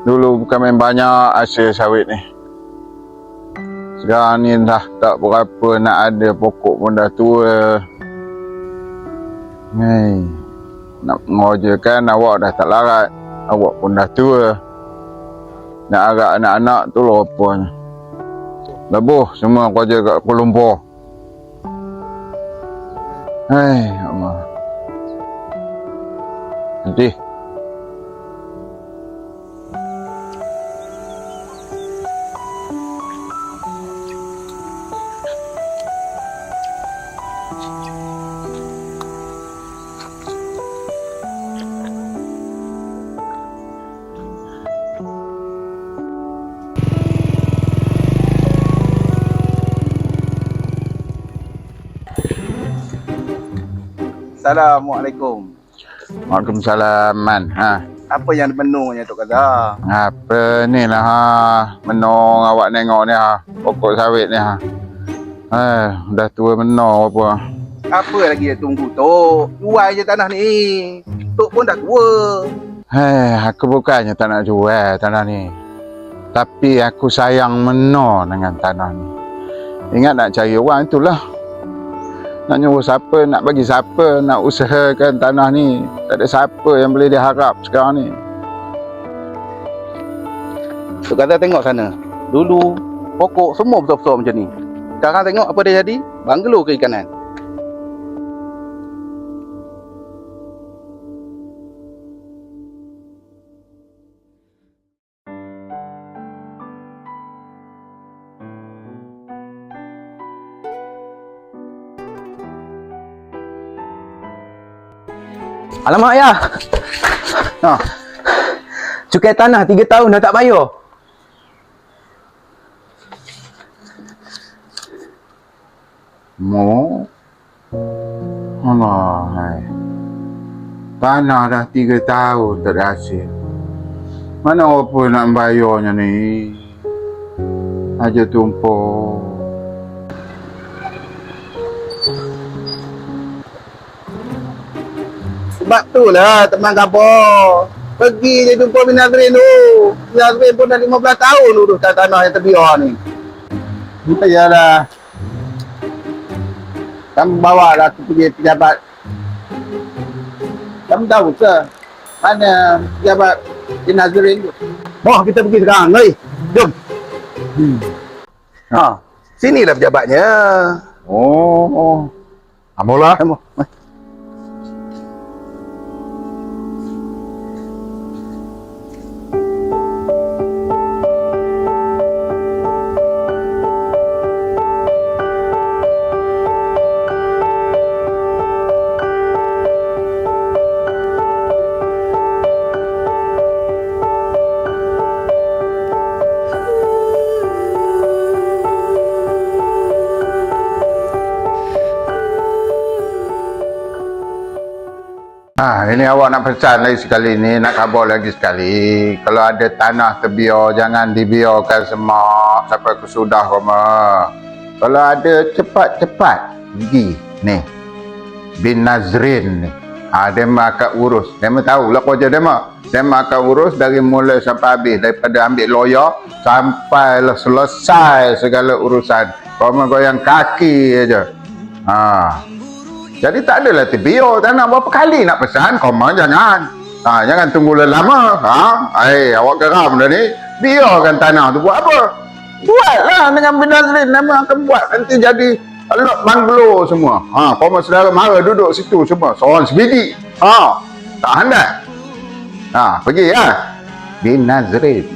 Dulu bukan main banyak hasil sawit ni. Sekarang ni dah tak berapa nak ada, pokok pun dah tua. Hei, nak mengojakan awak dah tak larat. Awak pun dah tua. Nak agak anak-anak tu rupanya. Lebuh semua kerja kat Kuala Lumpur. Hei, Allah. Sedih. Assalamualaikum. Waalaikumsalam, Man. Apa yang menunya Tok Kazar? Apa ni lah menong awak tengok ni pokok sawit ni dah tua menong apa. Apa lagi dia tunggu Tok? Jual je tanah ni. Tok pun dah tua. Aku bukannya tak nak jual tanah ni. Tapi aku sayang menong dengan tanah ni. Ingat nak cari orang itulah. Nak nyuruh siapa, nak bagi siapa, nak usahakan tanah ni. Tak ada siapa yang boleh diharap sekarang ni. Tok Kazar tengok sana. Dulu pokok semua besar-besar macam ni. Sekarang tengok apa dia jadi? Banglo kiri kanan. Alamak ayah. Cukai tanah 3 tahun dah tak bayar. Mo. Allah, hai. Tanah dah 3 tahun tak ada hasil. Mana apa nak bayarnya ni? Aja tumpuk. Sebab tu lah teman kabar. Pergi je jumpa Bin Nazrin tu. Bin Nazrin pun dah 15 tahun urus tanah yang terbiar ni. Yalah. Kamu bawa lah aku pergi pejabat. Kamu tahu ke mana pejabat Bin Nazrin tu? Oh, kita pergi sekarang. Mari. Jom. Sinilah pejabatnya. Oh. Amolah. Kamu. Ini awak nak pesan lagi sekali ni, nak khabar lagi sekali. Kalau ada tanah terbiar, jangan dibiarkan semak sampai kesudah koma. Kalau ada cepat-cepat pergi ni. Bin Nazrin ni. Dia akan urus. Dia tahu lah kerja dia mah. Dia akan urus dari mula sampai habis. Daripada ambil lawyer sampai selesai segala urusan. Koma goyang kaki aja. Jadi tak adalah terbiar tanah. Berapa kali nak pesan, koma jangan. Jangan tunggu lama. Awak geram dah ni. Biarkan tanah tu buat apa? Buatlah dengan Bin Nazrin. Nama akan buat. Nanti jadi lot banglo semua. Koma saudara mara duduk situ semua. Seorang sebiji. Tak handal. Pergi ya. Bin Nazrin.